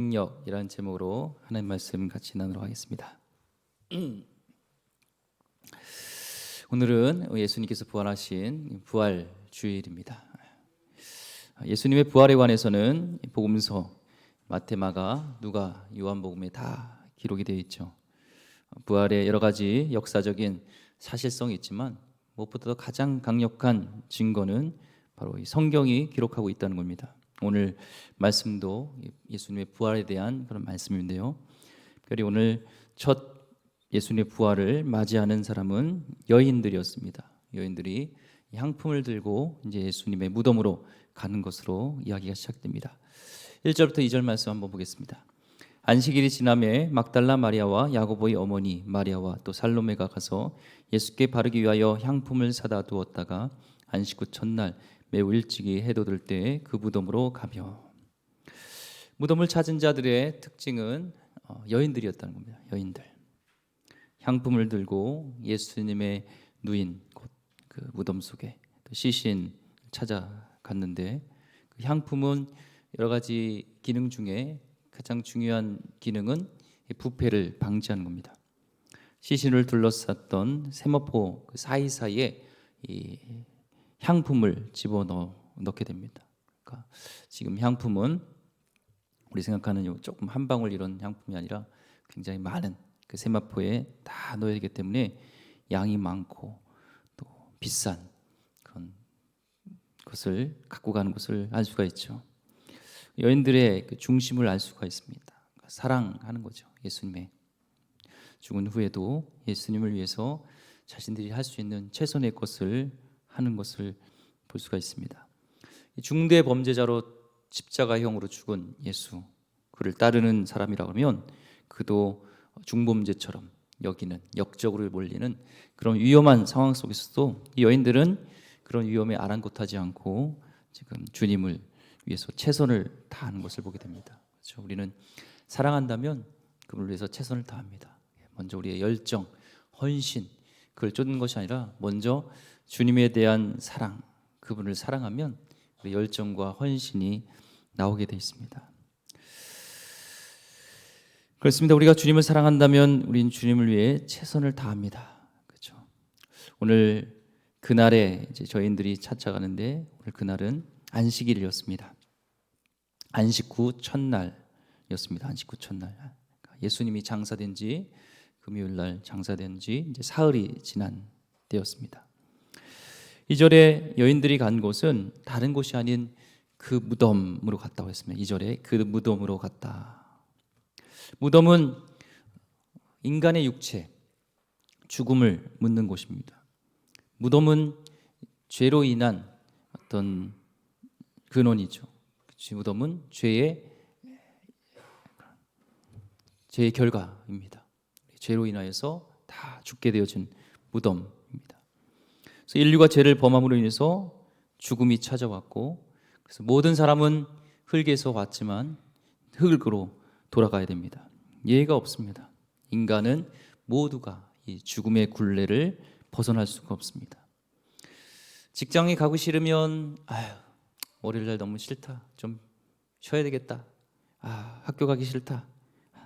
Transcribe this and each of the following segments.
능력이라는 제목으로 하나님 말씀 같이 나누러 가겠습니다. 오늘은 예수님께서 부활하신 부활 주일입니다. 예수님의 부활에 관해서는 복음서 마태, 마가, 누가, 요한복음에 다 기록이 되어 있죠. 부활의 여러 가지 역사적인 사실성이 있지만 무엇보다도 가장 강력한 증거는 바로 이 성경이 기록하고 있다는 겁니다. 오늘 말씀도 예수님의 부활에 대한 그런 말씀인데요. 특별히 오늘 첫 예수님의 부활을 맞이하는 사람은 여인들이었습니다. 여인들이 향품을 들고 이제 예수님의 무덤으로 가는 것으로 이야기가 시작됩니다. 1절부터 2절 말씀 한번 보겠습니다. 안식일이 지남에 막달라 마리아와 야고보의 어머니 마리아와 또 살로메가 가서 예수께 바르기 위하여 향품을 사다 두었다가 안식 후 첫날 매우 일찍이 해돋을 때에 그 무덤으로 가며. 무덤을 찾은 자들의 특징은 여인들이었다는 겁니다. 여인들. 향품을 들고 예수님의 누인 곧 그 무덤 속에 시신 찾아갔는데 그 향품은 여러 가지 기능 중에 가장 중요한 기능은 부패를 방지하는 겁니다. 시신을 둘러쌌던 세마포 사이사이에 이 향품을 집어넣게 됩니다. 그러니까 지금 향품은 우리 생각하는 조금 한 방울 이런 향품이 아니라 굉장히 많은 그 세마포에 다 넣어야 되기 때문에 양이 많고 또 비싼 그런 것을 갖고 가는 것을 알 수가 있죠. 여인들의 그 중심을 알 수가 있습니다. 그러니까 사랑하는 거죠. 예수님의 죽은 후에도 예수님을 위해서 자신들이 할 수 있는 최선의 것을 하는 것을 볼 수가 있습니다. 중대 범죄자로 십자가형으로 죽은 예수, 그를 따르는 사람이라고 하면 그도 중범죄처럼 여기는 역적으로 몰리는 그런 위험한 상황 속에서도 이 여인들은 그런 위험에 아랑곳하지 않고 지금 주님을 위해서 최선을 다하는 것을 보게 됩니다. 그렇죠? 우리는 사랑한다면 그분을 위해서 최선을 다합니다. 먼저 우리의 열정, 헌신, 그걸 쫓는 것이 아니라 먼저 주님에 대한 사랑, 그분을 사랑하면 우리 열정과 헌신이 나오게 되어 있습니다. 그렇습니다. 우리가 주님을 사랑한다면 우리는 주님을 위해 최선을 다합니다. 그렇죠? 오늘 그날에 이제 저희들이 찾아가는데 오늘 그날은 안식일이었습니다. 안식 후 첫날이었습니다. 안식 후 첫날. 예수님이 장사된 지 금요일 날 장사된 지 이제 사흘이 지난 때였습니다. 2절에 여인들이 간 곳은 다른 곳이 아닌 그 무덤으로 갔다고 했습니다. 2절에 그 무덤으로 갔다. 무덤은 인간의 육체, 죽음을 묻는 곳입니다. 무덤은 죄로 인한 어떤 근원이죠. 무덤은 죄의 결과입니다. 죄로 인하여서 다 죽게 되어진 무덤입니다. 그래서 인류가 죄를 범함으로 인해서 죽음이 찾아왔고, 그래서 모든 사람은 흙에서 왔지만 흙으로 돌아가야 됩니다. 예외가 없습니다. 인간은 모두가 이 죽음의 굴레를 벗어날 수가 없습니다. 직장에 가고 싫으면 월요일날 너무 싫다. 좀 쉬어야 되겠다. 학교 가기 싫다.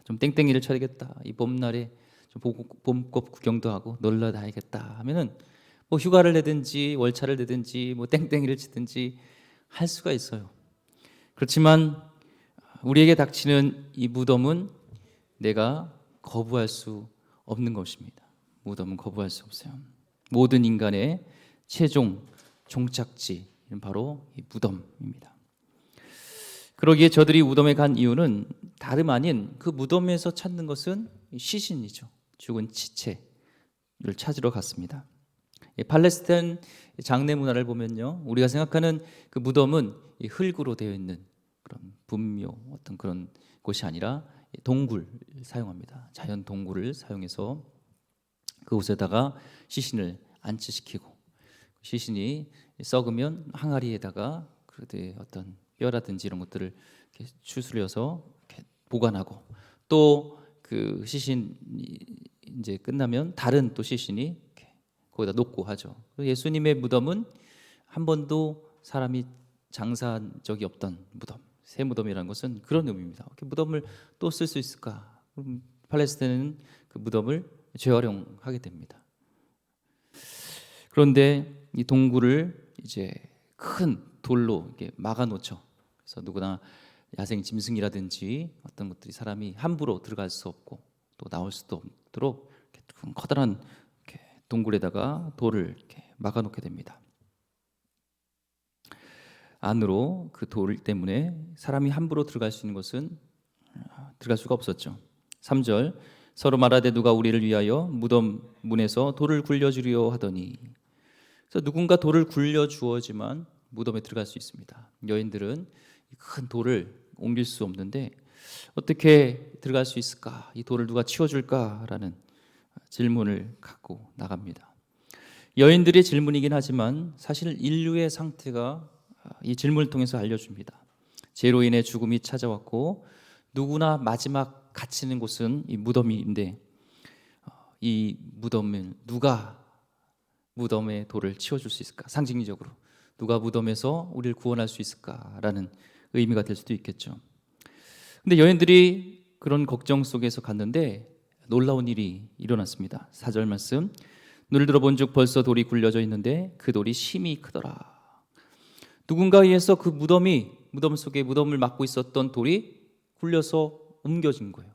좀 땡땡이를 쳐야 되겠다. 이 봄날에 좀 봄꽃 구경도 하고 놀러 다니겠다 하면은 뭐 휴가를 내든지 월차를 내든지 뭐 땡땡이를 치든지 할 수가 있어요. 그렇지만 우리에게 닥치는 이 무덤은 내가 거부할 수 없는 것입니다. 무덤은 거부할 수 없어요. 모든 인간의 최종 종착지는 바로 이 무덤입니다. 그러기에 저들이 무덤에 간 이유는 다름 아닌 그 무덤에서 찾는 것은 시신이죠. 죽은 시체를 찾으러 갔습니다. 팔레스타인 장례 문화를 보면요, 우리가 생각하는 그 무덤은 흙으로 되어 있는 그런 분묘 어떤 그런 곳이 아니라 동굴을 사용합니다. 자연 동굴을 사용해서 그곳에다가 시신을 안치시키고 시신이 썩으면 항아리에다가 그들의 어떤 뼈라든지 이런 것들을 이렇게 추스려서 이렇게 보관하고 또 그 시신이 이제 끝나면 다른 또 시신이 거기다 놓고 하죠. 예수님의 무덤은 한 번도 사람이 장사한 적이 없던 무덤, 새 무덤이라는 것은 그런 의미입니다. 어떻게 무덤을 또 쓸 수 있을까? 그럼 팔레스타인은 그 무덤을 재활용하게 됩니다. 그런데 이 동굴을 이제 큰 돌로 이렇게 막아 놓죠. 그래서 누구나 야생 짐승이라든지 어떤 것들이 사람이 함부로 들어갈 수 없고 또 나올 수도 없도록 이렇게 커다란 이렇게 동굴에다가 돌을 이렇게 막아 놓게 됩니다. 안으로 그 돌 때문에 사람이 함부로 들어갈 수 있는 것은 들어갈 수가 없었죠. 3절 서로 말하되 누가 우리를 위하여 무덤 문에서 돌을 굴려주려 하더니, 그래서 누군가 돌을 굴려 주어지만 무덤에 들어갈 수 있습니다. 여인들은 큰 돌을 옮길 수 없는데 어떻게 들어갈 수 있을까? 이 돌을 누가 치워줄까라는 질문을 갖고 나갑니다. 여인들의 질문이긴 하지만 사실 인류의 상태가 이 질문을 통해서 알려줍니다. 죄로 인해 죽음이 찾아왔고 누구나 마지막 갇히는 곳은 이 무덤인데, 이 무덤은 누가 무덤의 돌을 치워줄 수 있을까? 상징적으로 누가 무덤에서 우리를 구원할 수 있을까라는 의미가 될 수도 있겠죠. 근데 여인들이 그런 걱정 속에서 갔는데 놀라운 일이 일어났습니다. 4절 말씀, 눈을 들어본즉 벌써 돌이 굴려져 있는데 그 돌이 심히 크더라. 누군가에 의해서 그 무덤 속에 무덤을 막고 있었던 돌이 굴려서 옮겨진 거예요.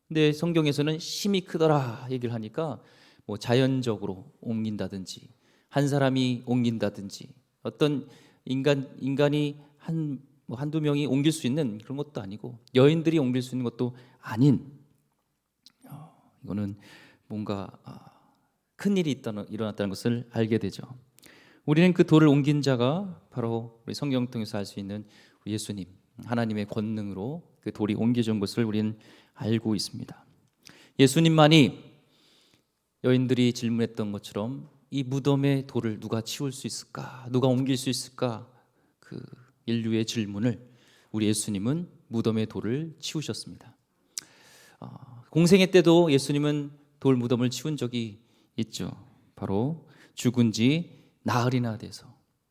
근데 성경에서는 심히 크더라 얘기를 하니까 뭐 자연적으로 옮긴다든지 한 사람이 옮긴다든지 어떤 인간이 한두 명이 옮길 수 있는 그런 것도 아니고 여인들이 옮길 수 있는 것도 아닌, 이거는 뭔가 큰 일이 일어났다는 것을 알게 되죠. 우리는 그 돌을 옮긴 자가 바로 우리 성경 통해서 알 수 있는 예수님, 하나님의 권능으로 그 돌이 옮겨진 것을 우리는 알고 있습니다. 예수님만이 여인들이 질문했던 것처럼 이 무덤의 돌을 누가 치울 수 있을까? 누가 옮길 수 있을까? 그 인류의 질문을 우리 예수님은 무덤의 돌을 치우셨습니다. 공생애 때도 예수님은 돌 무덤을 치운 적이 있죠. 바로 죽은 지 나흘이나 돼서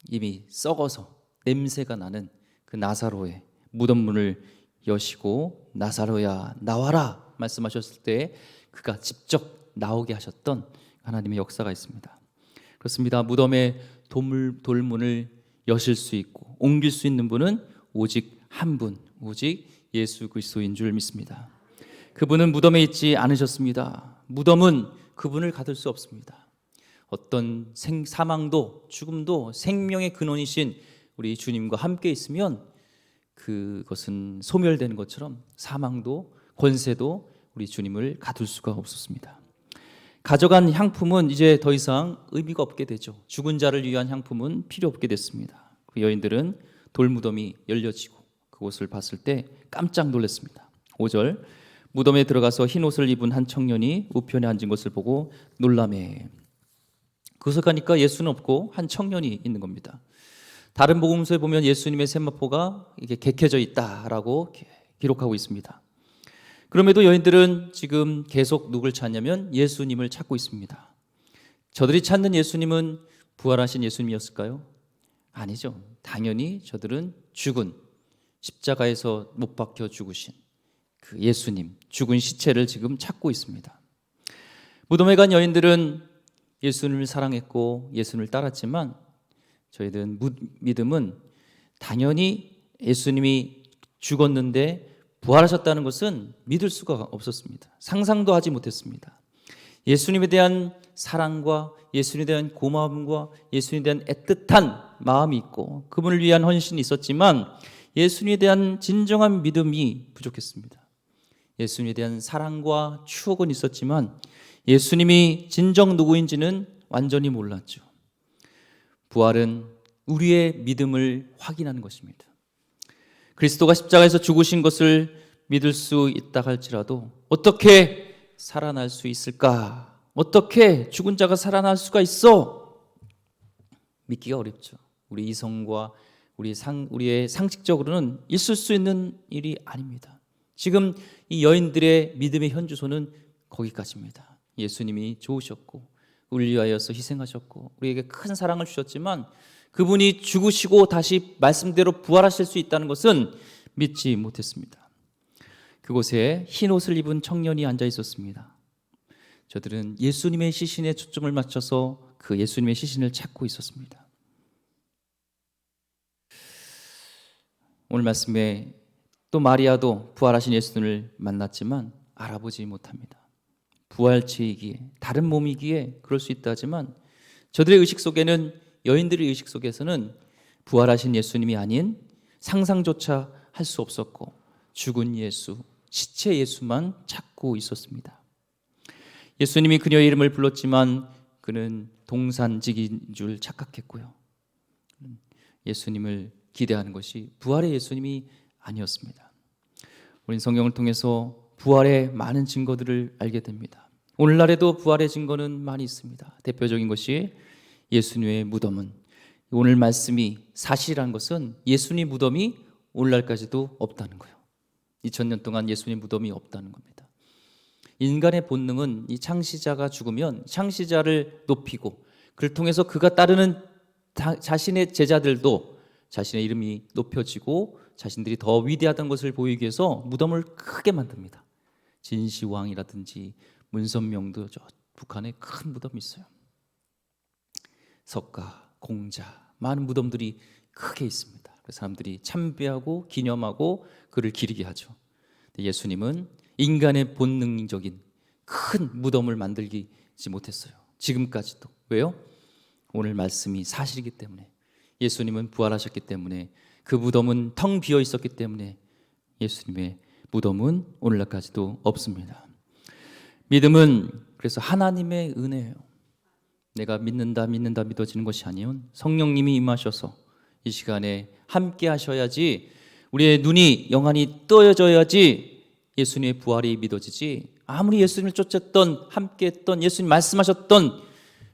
이미 썩어서 냄새가 나는 그 나사로의 무덤 문을 여시고 나사로야 나와라 말씀하셨을 때 그가 직접 나오게 하셨던 하나님의 역사가 있습니다. 그렇습니다. 무덤의 돌문을 여실 수 있고 옮길 수 있는 분은 오직 한 분, 오직 예수 그리스도인 줄 믿습니다. 그분은 무덤에 있지 않으셨습니다. 무덤은 그분을 가둘 수 없습니다. 어떤 사망도 죽음도 생명의 근원이신 우리 주님과 함께 있으면 그것은 소멸되는 것처럼 사망도 권세도 우리 주님을 가둘 수가 없었습니다. 가져간 향품은 이제 더 이상 의미가 없게 되죠. 죽은 자를 위한 향품은 필요 없게 됐습니다. 그 여인들은 돌무덤이 열려지고 그곳을 봤을 때 깜짝 놀랐습니다. 5절 무덤에 들어가서 흰 옷을 입은 한 청년이 우편에 앉은 것을 보고 놀라매. 그곳을 가니까 예수는 없고 한 청년이 있는 겁니다. 다른 복음서에 보면 예수님의 세마포가 이게 객해져 있다라고 기록하고 있습니다. 그럼에도 여인들은 지금 계속 누굴 찾냐면 예수님을 찾고 있습니다. 저들이 찾는 예수님은 부활하신 예수님이었을까요? 아니죠. 당연히 저들은 죽은 십자가에서 못 박혀 죽으신 그 예수님, 죽은 시체를 지금 찾고 있습니다. 무덤에 간 여인들은 예수님을 사랑했고 예수님을 따랐지만 저희들은 믿음은 당연히 예수님이 죽었는데 부활하셨다는 것은 믿을 수가 없었습니다. 상상도 하지 못했습니다. 예수님에 대한 사랑과 예수님에 대한 고마움과 예수님에 대한 애틋한 마음이 있고 그분을 위한 헌신이 있었지만 예수님에 대한 진정한 믿음이 부족했습니다. 예수님에 대한 사랑과 추억은 있었지만 예수님이 진정 누구인지는 완전히 몰랐죠. 부활은 우리의 믿음을 확인하는 것입니다. 그리스도가 십자가에서 죽으신 것을 믿을 수 있다 할지라도 어떻게 살아날 수 있을까? 어떻게 죽은 자가 살아날 수가 있어? 믿기가 어렵죠. 우리 이성과 우리의 상식적으로는 있을 수 있는 일이 아닙니다. 지금 이 여인들의 믿음의 현주소는 거기까지입니다. 예수님이 좋으셨고 우리를 위하여서 희생하셨고 우리에게 큰 사랑을 주셨지만 그분이 죽으시고 다시 말씀대로 부활하실 수 있다는 것은 믿지 못했습니다. 그곳에 흰 옷을 입은 청년이 앉아 있었습니다. 저들은 예수님의 시신에 초점을 맞춰서 그 예수님의 시신을 찾고 있었습니다. 오늘 말씀에 또 마리아도 부활하신 예수님을 만났지만 알아보지 못합니다. 부활체이기에, 다른 몸이기에 그럴 수 있다 하지만 저들의 의식 속에는, 여인들의 의식 속에서는 부활하신 예수님이 아닌 상상조차 할 수 없었고 죽은 예수, 시체 예수만 찾고 있었습니다. 예수님이 그녀의 이름을 불렀지만 그는 동산직인 줄 착각했고요. 예수님을 기대하는 것이 부활의 예수님이 아니었습니다. 우린 성경을 통해서 부활의 많은 증거들을 알게 됩니다. 오늘날에도 부활의 증거는 많이 있습니다. 대표적인 것이 예수님의 무덤은, 오늘 말씀이 사실이라는 것은 예수님 무덤이 오늘날까지도 없다는 거예요. 2000년 동안 예수님 무덤이 없다는 겁니다. 인간의 본능은 이 창시자가 죽으면 창시자를 높이고 그를 통해서 그가 따르는 자신의 제자들도 자신의 이름이 높여지고 자신들이 더 위대하다는 것을 보이기 위해서 무덤을 크게 만듭니다. 진시황이라든지 문선명도 저 북한에 큰 무덤이 있어요. 석가, 공자, 많은 무덤들이 크게 있습니다. 그래서 사람들이 참배하고 기념하고 그를 기리게 하죠. 예수님은 인간의 본능적인 큰 무덤을 만들지 못했어요. 지금까지도. 왜요? 오늘 말씀이 사실이기 때문에, 예수님은 부활하셨기 때문에, 그 무덤은 텅 비어 있었기 때문에 예수님의 무덤은 오늘날까지도 없습니다. 믿음은 그래서 하나님의 은혜예요. 내가 믿는다 믿어지는 것이 아니온 성령님이 임하셔서 이 시간에 함께 하셔야지, 우리의 눈이 영안이 떠져야지 예수님의 부활이 믿어지지, 아무리 예수님을 쫓았던, 함께했던, 예수님 말씀하셨던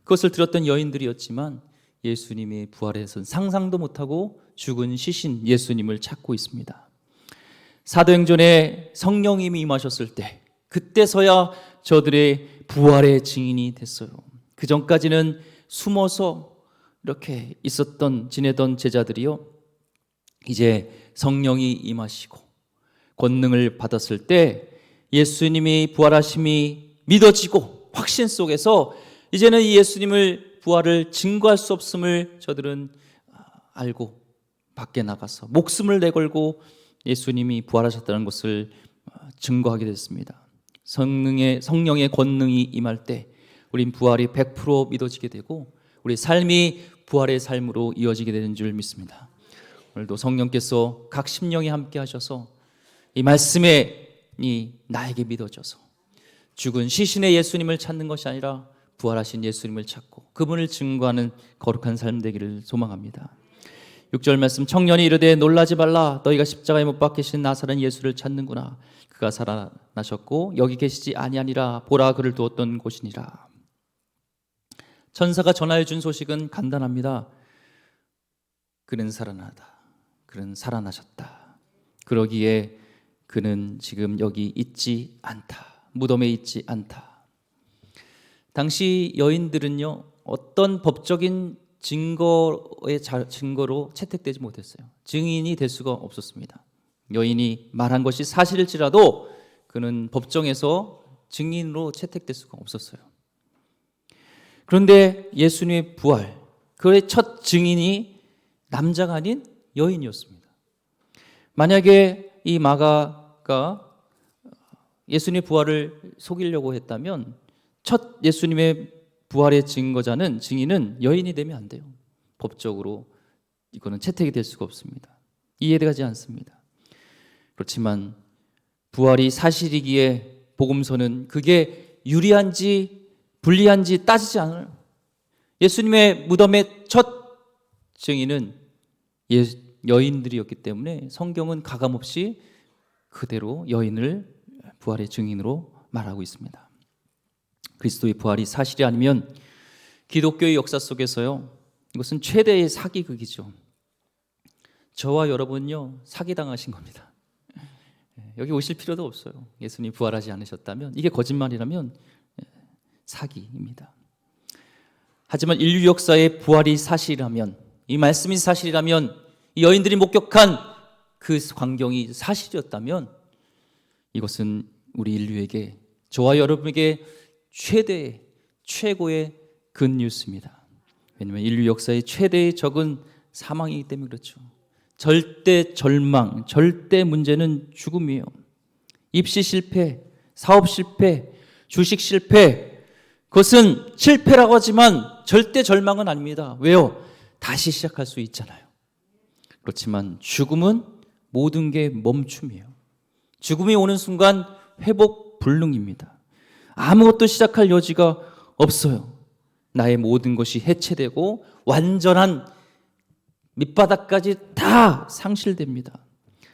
그것을 들었던 여인들이었지만 예수님의 부활에선 상상도 못하고 죽은 시신 예수님을 찾고 있습니다. 사도행전에 성령님이 임하셨을 때, 그때서야 저들의 부활의 증인이 됐어요. 그 전까지는 숨어서 이렇게 지내던 제자들이요, 이제 성령이 임하시고 권능을 받았을 때 예수님이 부활하심이 믿어지고 확신 속에서 이제는 이 예수님을 부활을 증거할 수 없음을 저들은 알고 밖에 나가서 목숨을 내걸고 예수님이 부활하셨다는 것을 증거하게 됐습니다. 성령의 권능이 임할 때 우린 부활이 100% 믿어지게 되고 우리 삶이 부활의 삶으로 이어지게 되는 줄 믿습니다. 오늘도 성령께서 각 심령에 함께 하셔서 이 말씀에 나에게 믿어져서 죽은 시신의 예수님을 찾는 것이 아니라 부활하신 예수님을 찾고 그분을 증거하는 거룩한 삶 되기를 소망합니다. 6절 말씀, 청년이 이르되 놀라지 말라, 너희가 십자가에 못 박히신 나사렛 예수를 찾는구나. 그가 살아나셨고 여기 계시지 아니하니라. 보라, 그를 두었던 곳이니라. 천사가 전하여 준 소식은 간단합니다. 그는 살아나다. 그는 살아나셨다. 그러기에 그는 지금 여기 있지 않다. 무덤에 있지 않다. 당시 여인들은요, 어떤 법적인 증거로 채택되지 못했어요. 증인이 될 수가 없었습니다. 여인이 말한 것이 사실일지라도 그는 법정에서 증인으로 채택될 수가 없었어요. 그런데 예수님의 부활, 그의 첫 증인이 남자가 아닌 여인이었습니다. 만약에 이 마가가 예수님의 부활을 속이려고 했다면 첫 예수님의 부활의 증인은 여인이 되면 안 돼요. 법적으로 이거는 채택이 될 수가 없습니다. 이해되지 않습니다. 그렇지만 부활이 사실이기에 복음서는 그게 유리한지 불리한지 따지지 않아요. 예수님의 무덤의 첫 증인은 여인들이었기 때문에 성경은 가감없이 그대로 여인을 부활의 증인으로 말하고 있습니다. 그리스도의 부활이 사실이 아니면 기독교의 역사 속에서요, 이것은 최대의 사기극이죠. 저와 여러분요, 사기당하신 겁니다. 여기 오실 필요도 없어요. 예수님이 부활하지 않으셨다면, 이게 거짓말이라면 사기입니다. 하지만 인류 역사의 부활이 사실이라면, 이 말씀이 사실이라면, 이 여인들이 목격한 그 광경이 사실이었다면 이것은 우리 인류에게, 저와 여러분에게 최고의 굿뉴스입니다. 왜냐하면 인류 역사의 최대의 적은 사망이기 때문에 그렇죠. 절대 절망, 절대 문제는 죽음이에요. 입시 실패, 사업 실패, 주식 실패, 그것은 실패라고 하지만 절대 절망은 아닙니다. 왜요? 다시 시작할 수 있잖아요. 그렇지만 죽음은 모든 게 멈춤이에요. 죽음이 오는 순간 회복 불능입니다. 아무것도 시작할 여지가 없어요. 나의 모든 것이 해체되고 완전한 밑바닥까지 다 상실됩니다.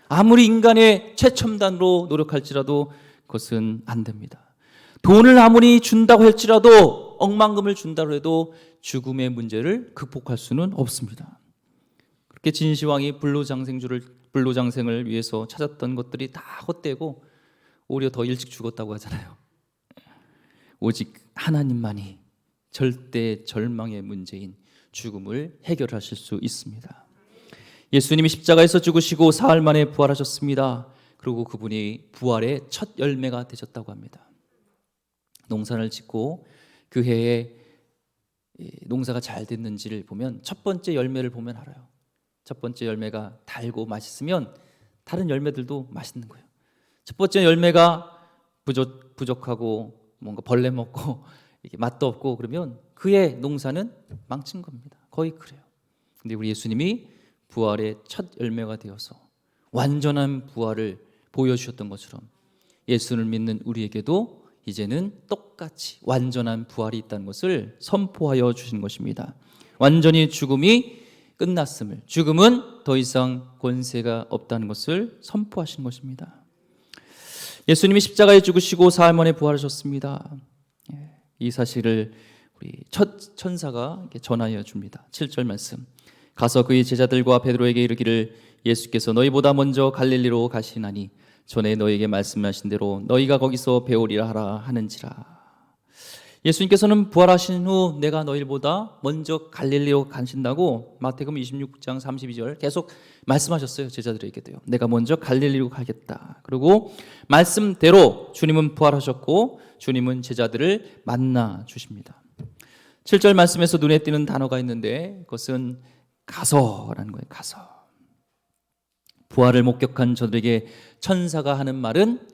아무리 인간의 최첨단으로 노력할지라도 그것은 안 됩니다. 돈을 아무리 준다고 할지라도, 억만금을 준다고 해도 죽음의 문제를 극복할 수는 없습니다. 그렇게 진시황이 불로장생을 위해서 찾았던 것들이 다 헛되고 오히려 더 일찍 죽었다고 하잖아요. 오직 하나님만이 절대 절망의 문제인 죽음을 해결하실 수 있습니다. 예수님이 십자가에서 죽으시고 사흘 만에 부활하셨습니다. 그리고 그분이 부활의 첫 열매가 되셨다고 합니다. 농사를 짓고 그 해에 농사가 잘 됐는지를 보면 첫 번째 열매를 보면 알아요. 첫 번째 열매가 달고 맛있으면 다른 열매들도 맛있는 거예요. 첫 번째 열매가 부족하고 뭔가 벌레 먹고 이게 맛도 없고 그러면 그의 농사는 망친 겁니다. 거의 그래요. 근데 우리 예수님이 부활의 첫 열매가 되어서 완전한 부활을 보여주셨던 것처럼 예수를 믿는 우리에게도 이제는 똑같이 완전한 부활이 있다는 것을 선포하여 주신 것입니다. 완전히 죽음이 끝났음을, 죽음은 더 이상 권세가 없다는 것을 선포하신 것입니다. 예수님이 십자가에 죽으시고 사흘 만에 부활하셨습니다. 이 사실을 우리 첫 천사가 전하여 줍니다. 7절 말씀. 가서 그의 제자들과 베드로에게 이르기를 예수께서 너희보다 먼저 갈릴리로 가시나니 전에 너희에게 말씀하신 대로 너희가 거기서 배우리라 하라 하는지라. 예수님께서는 부활하신 후 내가 너희보다 먼저 갈릴리로 가신다고 마태복음 26장 32절 계속 말씀하셨어요. 제자들에게도요. 내가 먼저 갈릴리로 가겠다. 그리고 말씀대로 주님은 부활하셨고 주님은 제자들을 만나 주십니다. 7절 말씀에서 눈에 띄는 단어가 있는데 그것은 가서라는 거예요. 가서. 부활을 목격한 저들에게 천사가 하는 말은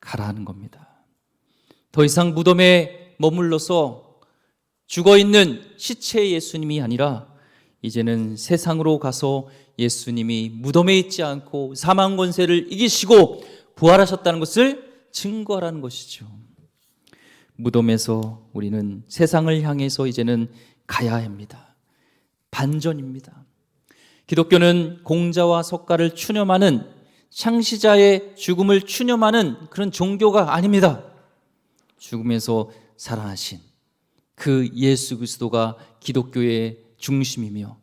가라는 겁니다. 더 이상 무덤에 머물러서 죽어있는 시체의 예수님이 아니라 이제는 세상으로 가서 예수님이 무덤에 있지 않고 사망 권세를 이기시고 부활하셨다는 것을 증거하라는 것이죠. 무덤에서 우리는 세상을 향해서 이제는 가야 합니다. 반전입니다. 기독교는 공자와 석가를 추념하는, 창시자의 죽음을 추념하는 그런 종교가 아닙니다. 죽음에서 살아나신 그 예수 그리스도가 기독교의 중심이며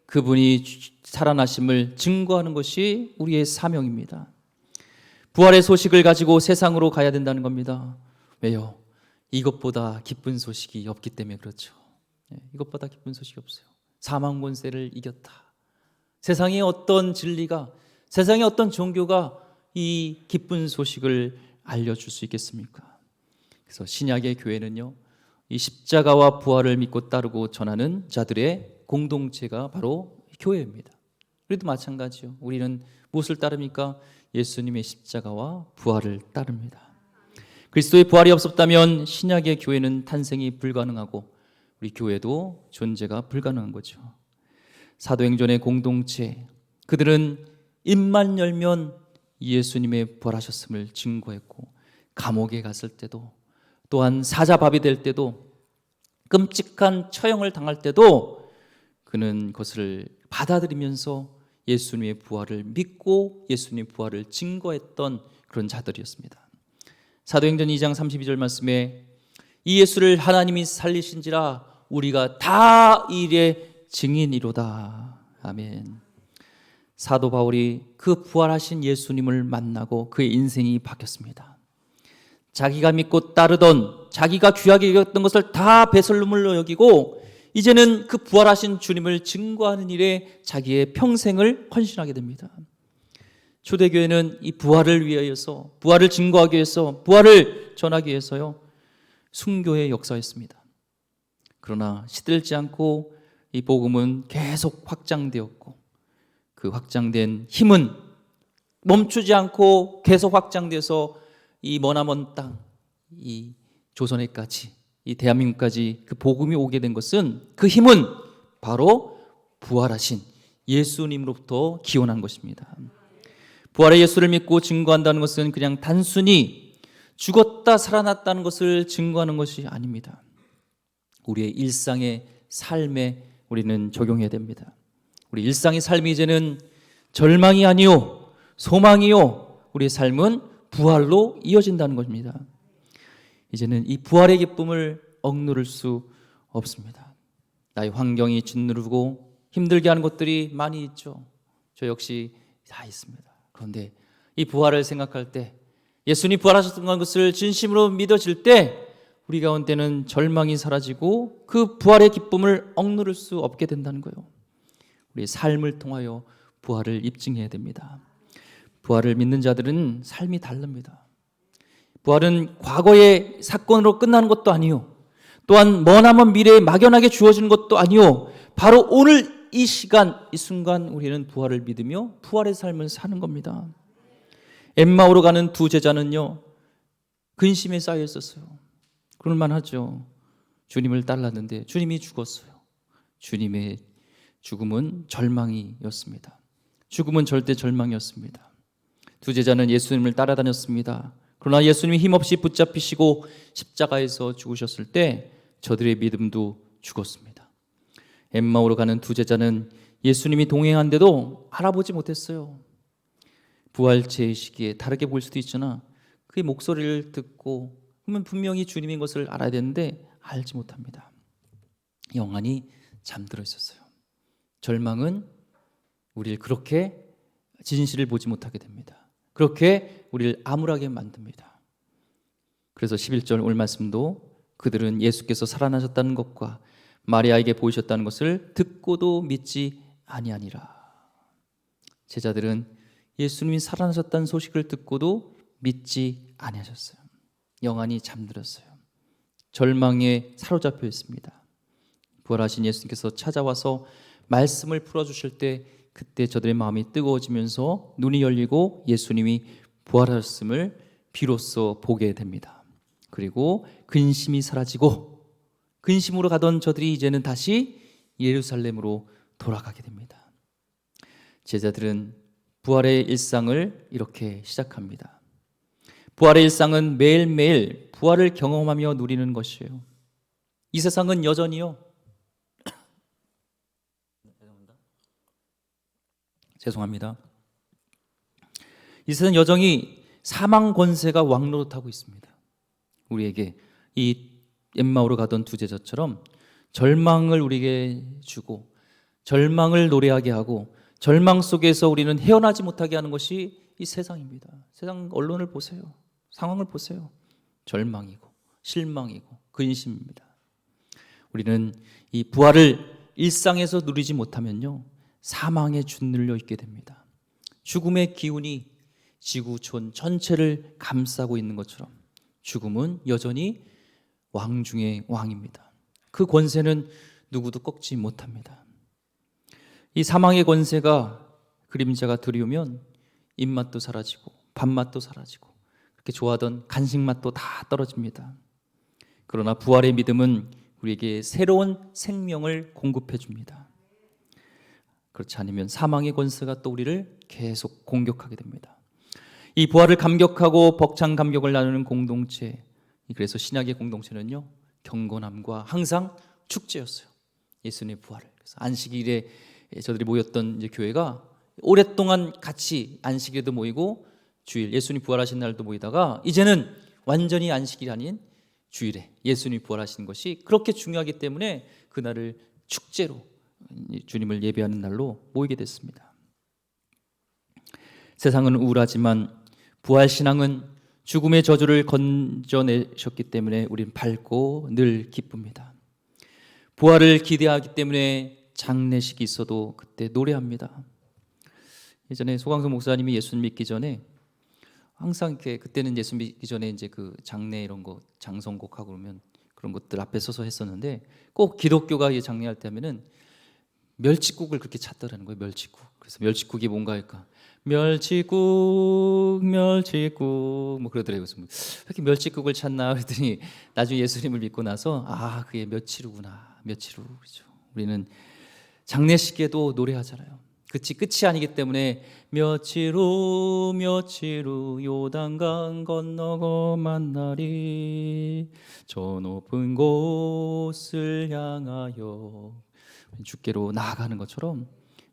그분이 살아나심을 증거하는 것이 우리의 사명입니다. 부활의 소식을 가지고 세상으로 가야 된다는 겁니다. 왜요? 이것보다 기쁜 소식이 없기 때문에 그렇죠. 이것보다 기쁜 소식이 없어요. 사망 권세를 이겼다. 세상의 어떤 진리가, 세상의 어떤 종교가 이 기쁜 소식을 알려줄 수 있겠습니까? 그래서 신약의 교회는요, 이 십자가와 부활을 믿고 따르고 전하는 자들의 공동체가 바로 교회입니다. 우리도 마찬가지요. 우리는 무엇을 따릅니까? 예수님의 십자가와 부활을 따릅니다. 그리스도의 부활이 없었다면 신약의 교회는 탄생이 불가능하고 우리 교회도 존재가 불가능한 거죠. 사도행전의 공동체, 그들은 입만 열면 예수님의 부활하셨음을 증거했고 감옥에 갔을 때도, 또한 사자밥이 될 때도, 끔찍한 처형을 당할 때도 그는 그것을 받아들이면서 예수님의 부활을 믿고 예수님의 부활을 증거했던 그런 자들이었습니다. 사도행전 2장 32절 말씀에 이 예수를 하나님이 살리신지라 우리가 다 일의 증인이로다. 아멘. 사도 바울이 그 부활하신 예수님을 만나고 그의 인생이 바뀌었습니다. 자기가 믿고 따르던, 자기가 귀하게 여겼던 것을 다 배설물로 여기고 이제는 그 부활하신 주님을 증거하는 일에 자기의 평생을 헌신하게 됩니다. 초대교회는 이 부활을 위하여서, 부활을 증거하기 위해서, 부활을 전하기 위해서요, 순교의 역사였습니다. 그러나 시들지 않고 이 복음은 계속 확장되었고, 그 확장된 힘은 멈추지 않고 계속 확장돼서 이 머나먼 땅, 이 조선에까지, 이 대한민국까지 그 복음이 오게 된 것은, 그 힘은 바로 부활하신 예수님으로부터 기원한 것입니다. 부활의 예수를 믿고 증거한다는 것은 그냥 단순히 죽었다 살아났다는 것을 증거하는 것이 아닙니다. 우리의 일상의 삶에 우리는 적용해야 됩니다. 우리 일상의 삶이 이제는 절망이 아니요 소망이요, 우리의 삶은 부활로 이어진다는 것입니다. 이제는 이 부활의 기쁨을 억누를 수 없습니다. 나의 환경이 짓누르고 힘들게 하는 것들이 많이 있죠. 저 역시 다 있습니다. 그런데 이 부활을 생각할 때, 예수님 부활하셨던 것을 진심으로 믿어질 때, 우리 가운데는 절망이 사라지고 그 부활의 기쁨을 억누를 수 없게 된다는 거예요. 우리의 삶을 통하여 부활을 입증해야 됩니다. 부활을 믿는 자들은 삶이 다릅니다. 부활은 과거의 사건으로 끝나는 것도 아니요, 또한 머나먼 미래에 막연하게 주어지는 것도 아니요, 바로 오늘 이 시간, 이 순간 우리는 부활을 믿으며 부활의 삶을 사는 겁니다. 엠마오로 가는 두 제자는요, 근심에 쌓여 있었어요. 그럴만 하죠. 주님을 따랐는데 주님이 죽었어요. 주님의 죽음은 절망이었습니다. 죽음은 절대 절망이었습니다. 두 제자는 예수님을 따라다녔습니다. 그러나 예수님이 힘없이 붙잡히시고 십자가에서 죽으셨을 때 저들의 믿음도 죽었습니다. 엠마오로 가는 두 제자는 예수님이 동행한데도 알아보지 못했어요. 부활체의 시기에 다르게 볼 수도 있으나 그의 목소리를 듣고 그러면 분명히 주님인 것을 알아야 되는데 알지 못합니다. 영안이 잠들어 있었어요. 절망은 우리를 그렇게 진실을 보지 못하게 됩니다. 그렇게 우리를 암울하게 만듭니다. 그래서 11절 오늘 말씀도 그들은 예수께서 살아나셨다는 것과 마리아에게 보이셨다는 것을 듣고도 믿지 아니하니라. 제자들은 예수님이 살아나셨다는 소식을 듣고도 믿지 아니하셨어요. 영안이 잠들었어요. 절망에 사로잡혀 있습니다. 부활하신 예수님께서 찾아와서 말씀을 풀어주실 때 그때 저들의 마음이 뜨거워지면서 눈이 열리고 예수님이 부활하셨음을 비로소 보게 됩니다. 그리고 근심이 사라지고 근심으로 가던 저들이 이제는 다시 예루살렘으로 돌아가게 됩니다. 제자들은 부활의 일상을 이렇게 시작합니다. 부활의 일상은 매일매일 부활을 경험하며 누리는 것이에요. 이 세상은 여전히요, 죄송합니다. 이 세상은 여전히 사망 권세가 왕노릇하고 있습니다. 우리에게 이 엠마오로 가던 두 제자처럼 절망을 우리에게 주고 절망을 노래하게 하고 절망 속에서 우리는 헤어나지 못하게 하는 것이 이 세상입니다. 세상 언론을 보세요. 상황을 보세요. 절망이고 실망이고 근심입니다. 우리는 이 부활을 일상에서 누리지 못하면요, 사망에 짓눌려 있게 됩니다. 죽음의 기운이 지구촌 전체를 감싸고 있는 것처럼 죽음은 여전히 왕 중의 왕입니다. 그 권세는 누구도 꺾지 못합니다. 이 사망의 권세가 그림자가 들이오면 입맛도 사라지고 밥맛도 사라지고 그렇게 좋아하던 간식 맛도 다 떨어집니다. 그러나 부활의 믿음은 우리에게 새로운 생명을 공급해 줍니다. 그렇지 않으면 사망의 권세가 또 우리를 계속 공격하게 됩니다. 이 부활을 감격하고 벅찬 감격을 나누는 공동체, 그래서 신약의 공동체는요, 경건함과 항상 축제였어요. 예수님의 부활을. 그래서 안식일에 저들이 모였던 이제 교회가 오랫동안 같이 안식일에도 모이고 주일 예수님 부활하신 날도 모이다가 이제는 완전히 안식일이 아닌 주일에 예수님이 부활하신 것이 그렇게 중요하기 때문에 그날을 축제로 주님을 예배하는 날로 모이게 됐습니다. 세상은 우울하지만 부활신앙은 죽음의 저주를 건져내셨기 때문에 우리는 밝고 늘 기쁩니다. 부활을 기대하기 때문에 장례식이 있어도 그때 노래합니다. 예전에 소강성 목사님이 예수 믿기 전에 항상 이렇게, 그때는 예수 믿기 전에 이제 그 장례 이런 거 장성곡하고 그러면 그런 것들 앞에 서서 했었는데, 꼭 기독교가 이 장례할 때 하면은 멸치국을 그렇게 찾더라는 거예요. 멸치국. 그래서 멸치국이 뭔가 할까? 멸치국 뭐 그러더라고요. 그래서 왜 이렇게 멸치국을 찾나 그랬더니 나중에 예수님을 믿고 나서 그게 멸치루구나. 멸치루. 그렇죠. 우리는 장례식에도 노래하잖아요. 끝이 아니기 때문에 며치루 요단강 건너고 만나리 저 높은 곳을 향하여 주께로 나아가는 것처럼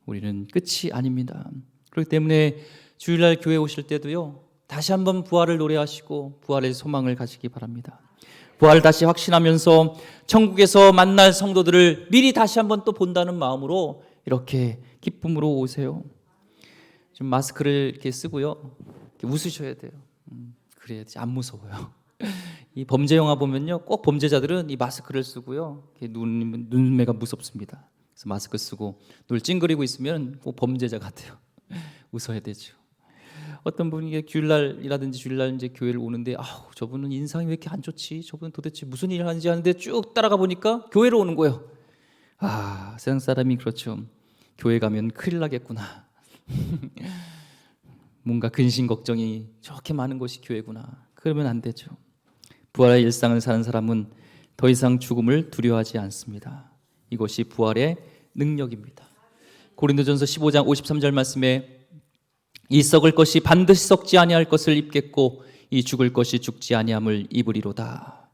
우리는 끝이 아닙니다. 그렇기 때문에 주일날 교회 오실 때도요, 다시 한번 부활을 노래하시고 부활의 소망을 가지기 바랍니다. 부활을 다시 확신하면서 천국에서 만날 성도들을 미리 다시 한번 또 본다는 마음으로 이렇게 기쁨으로 오세요. 좀 마스크를 이렇게 쓰고요, 이렇게 웃으셔야 돼요. 그래야지 안 무서워요. 이 범죄 영화 보면요, 꼭 범죄자들은 이 마스크를 쓰고요, 눈매가 무섭습니다. 그래서 마스크 쓰고 눈을 찡그리고 있으면 꼭 범죄자 같아요. 웃어야 되죠. 어떤 분이 주일날이라든지 주일날 이제 교회를 오는데 저분은 인상이 왜 이렇게 안 좋지? 저분은 도대체 무슨 일을 하는지 하는데 쭉 따라가 보니까 교회로 오는 거예요. 세상 사람이 그렇죠. 교회 가면 큰일 나겠구나. 뭔가 근심 걱정이 저렇게 많은 곳이 교회구나. 그러면 안 되죠. 부활의 일상을 사는 사람은 더 이상 죽음을 두려워하지 않습니다. 이것이 부활의 능력입니다. 고린도전서 15장 53절 말씀에 이 썩을 것이 반드시 썩지 아니할 것을 입겠고 이 죽을 것이 죽지 아니함을 입으리로다.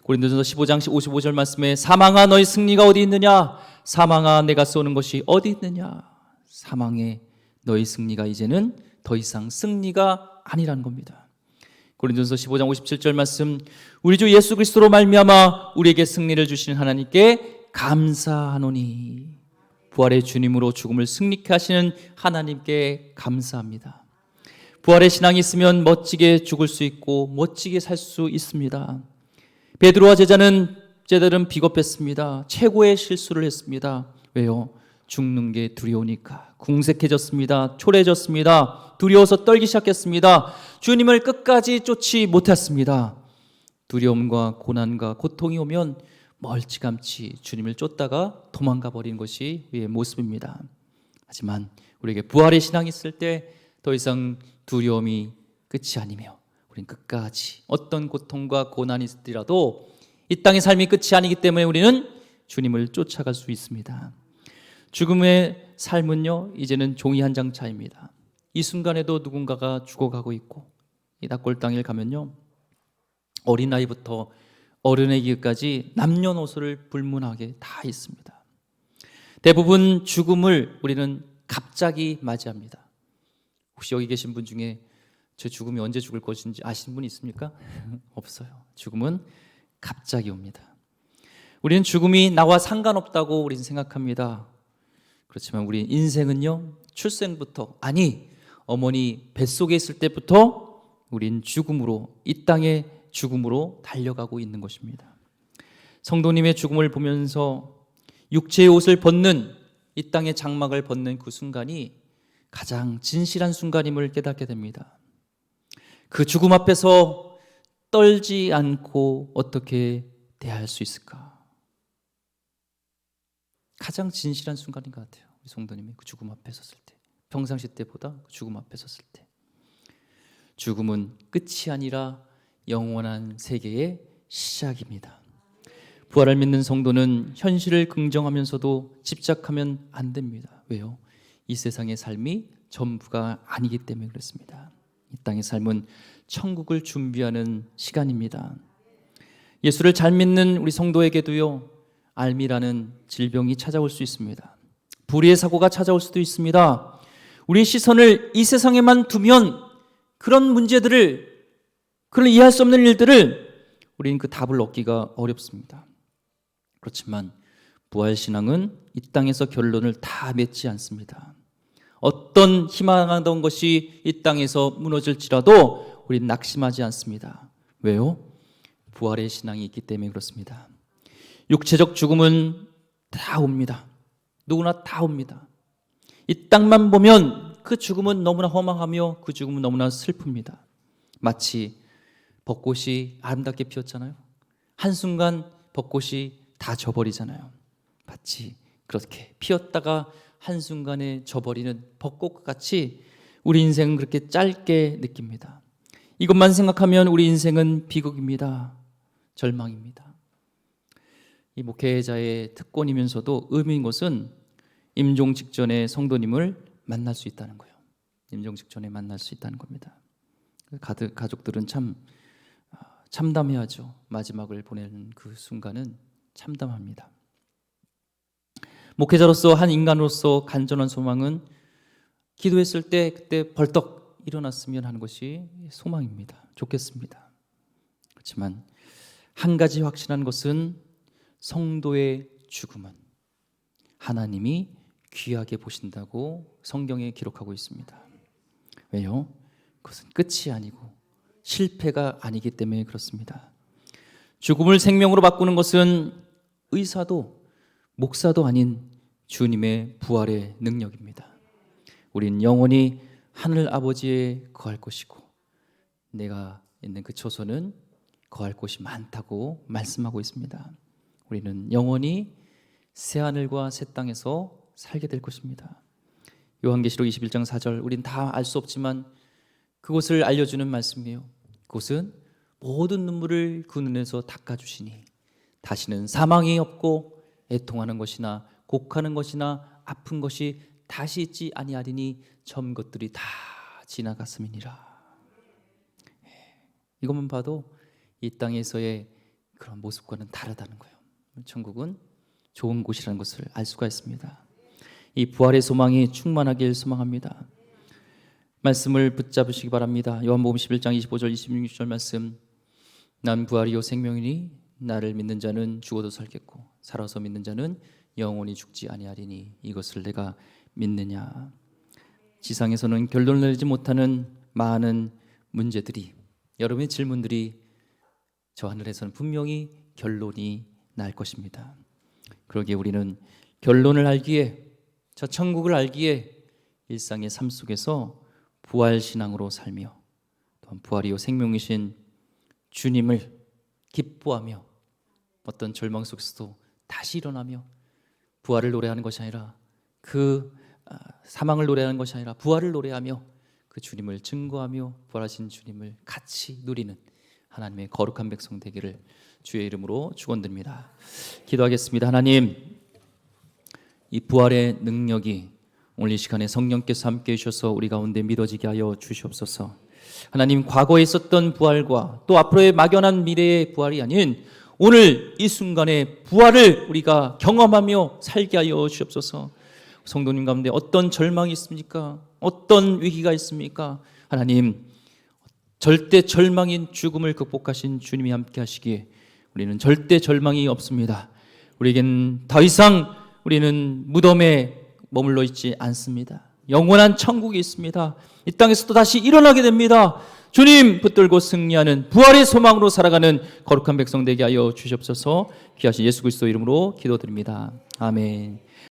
고린도전서 15장 55절 말씀에 사망아 너희 승리가 어디 있느냐? 사망아 내가 쏘는 것이 어디 있느냐? 사망의 너희 승리가 이제는 더 이상 승리가 아니라는 겁니다. 고린도전서 15장 57절 말씀, 우리 주 예수 그리스도로 말미암아 우리에게 승리를 주신 하나님께 감사하노니. 부활의 주님으로 죽음을 승리케 하시는 하나님께 감사합니다. 부활의 신앙이 있으면 멋지게 죽을 수 있고 멋지게 살 수 있습니다. 베드로와 제자들은 비겁했습니다. 최고의 실수를 했습니다. 왜요? 죽는 게 두려우니까. 궁색해졌습니다. 초라해졌습니다. 두려워서 떨기 시작했습니다. 주님을 끝까지 쫓지 못했습니다. 두려움과 고난과 고통이 오면 멀찌감치 주님을 쫓다가 도망가 버리는 것이 우리의 모습입니다. 하지만 우리에게 부활의 신앙이 있을 때 더 이상 두려움이 끝이 아니며 우리는 끝까지 어떤 고통과 고난이 있을지라도 이 땅의 삶이 끝이 아니기 때문에 우리는 주님을 쫓아갈 수 있습니다. 죽음의 삶은요, 이제는 종이 한 장 차이입니다. 이 순간에도 누군가가 죽어가고 있고, 이 납골당일 가면요, 어린아이부터 어른의 기까지 남녀노소를 불문하게 다 있습니다. 대부분 죽음을 우리는 갑자기 맞이합니다. 혹시 여기 계신 분 중에 저 죽음이 언제 죽을 것인지 아시는 분 있습니까? 없어요. 죽음은 갑자기 옵니다. 우리는 죽음이 나와 상관없다고 우리는 생각합니다. 그렇지만 우리 인생은요, 출생부터, 어머니 뱃속에 있을 때부터 우린 죽음으로, 이 땅의 죽음으로 달려가고 있는 것입니다. 성도님의 죽음을 보면서 육체의 옷을 벗는, 이 땅의 장막을 벗는 그 순간이 가장 진실한 순간임을 깨닫게 됩니다. 그 죽음 앞에서 떨지 않고 어떻게 대할 수 있을까? 가장 진실한 순간인 것 같아요. 우리 성도님이 그 죽음 앞에 섰을 때, 평상시 때보다 그 죽음 앞에 섰을 때, 죽음은 끝이 아니라 영원한 세계의 시작입니다. 부활을 믿는 성도는 현실을 긍정하면서도 집착하면 안 됩니다. 왜요? 이 세상의 삶이 전부가 아니기 때문에 그렇습니다. 이 땅의 삶은 천국을 준비하는 시간입니다. 예수를 잘 믿는 우리 성도에게도요, 알미라는 질병이 찾아올 수 있습니다. 불의의 사고가 찾아올 수도 있습니다. 우리의 시선을 이 세상에만 두면 그런 문제들을, 그런 이해할 수 없는 일들을 우리는 그 답을 얻기가 어렵습니다. 그렇지만 부활신앙은 이 땅에서 결론을 다 맺지 않습니다. 어떤 희망하던 것이 이 땅에서 무너질지라도 우리는 낙심하지 않습니다. 왜요? 부활의 신앙이 있기 때문에 그렇습니다. 육체적 죽음은 다 옵니다. 누구나 다 옵니다. 이 땅만 보면 그 죽음은 너무나 허망하며 그 죽음은 너무나 슬픕니다. 마치 벚꽃이 아름답게 피었잖아요. 한순간 벚꽃이 다 져버리잖아요. 마치 그렇게 피었다가 한순간에 져버리는 벚꽃과 같이 우리 인생은 그렇게 짧게 느낍니다. 이것만 생각하면 우리 인생은 비극입니다. 절망입니다. 이 목회자의 특권이면서도 의미인 것은 임종 직전에 성도님을 만날 수 있다는 거예요. 임종 직전에 만날 수 있다는 겁니다. 가족들은 참 참담해하죠. 마지막을 보내는 그 순간은 참담합니다. 목회자로서 한 인간으로서 간절한 소망은 기도했을 때 그때 벌떡 일어났으면 하는 것이 소망입니다. 좋겠습니다. 그렇지만 한 가지 확실한 것은 성도의 죽음은 하나님이 귀하게 보신다고 성경에 기록하고 있습니다. 왜요? 그것은 끝이 아니고 실패가 아니기 때문에 그렇습니다. 죽음을 생명으로 바꾸는 것은 의사도 목사도 아닌 주님의 부활의 능력입니다. 우린 영원히 하늘 아버지에 거할 것이고 내가 있는 그 초소는 거할 곳이 많다고 말씀하고 있습니다. 우리는 영원히 새하늘과 새 땅에서 살게 될 것입니다. 요한계시록 21장 4절, 우린 다 알 수 없지만 그것을 알려주는 말씀이에요. 그것은 모든 눈물을 그 눈에서 닦아주시니 다시는 사망이 없고 애통하는 것이나 곡하는 것이나 아픈 것이 다시 있지 아니하리니 처음 것들이 다 지나갔음이니라. 이것만 봐도 이 땅에서의 그런 모습과는 다르다는 거예요. 천국은 좋은 곳이라는 것을 알 수가 있습니다. 이 부활의 소망이 충만하길 소망합니다. 말씀을 붙잡으시기 바랍니다. 요한복음 11장 25절 26절 말씀, 난 부활이요 생명이니 나를 믿는 자는 죽어도 살겠고 살아서 믿는 자는 영원히 죽지 아니하리니 이것을 내가 믿느냐. 지상에서는 결론을 내지 못하는 많은 문제들이, 여러분의 질문들이 저 하늘에서는 분명히 결론이 날 것입니다. 그러기에 우리는 결론을 알기에, 저 천국을 알기에 일상의 삶 속에서 부활신앙으로 살며 또한 부활이요 생명이신 주님을 기뻐하며 어떤 절망 속에서도 다시 일어나며 부활을 노래하는 것이 아니라 사망을 노래하는 것이 아니라 부활을 노래하며 그 주님을 증거하며 부활하신 주님을 같이 누리는 하나님의 거룩한 백성 되기를 주의 이름으로 축원드립니다. 기도하겠습니다. 하나님, 이 부활의 능력이 오늘 이 시간에 성령께서 함께해 주셔서 우리 가운데 믿어지게 하여 주시옵소서. 하나님, 과거에 있었던 부활과 또 앞으로의 막연한 미래의 부활이 아닌 오늘 이 순간의 부활을 우리가 경험하며 살게 하여 주시옵소서. 성도님 가운데 어떤 절망이 있습니까? 어떤 위기가 있습니까? 하나님, 절대 절망인 죽음을 극복하신 주님이 함께 하시기에 우리는 절대 절망이 없습니다. 우리에겐 더 이상 우리는 무덤에 머물러 있지 않습니다. 영원한 천국이 있습니다. 이 땅에서 또 다시 일어나게 됩니다. 주님 붙들고 승리하는 부활의 소망으로 살아가는 거룩한 백성 되게 하여 주시옵소서. 귀하신 예수 그리스도 이름으로 기도드립니다. 아멘.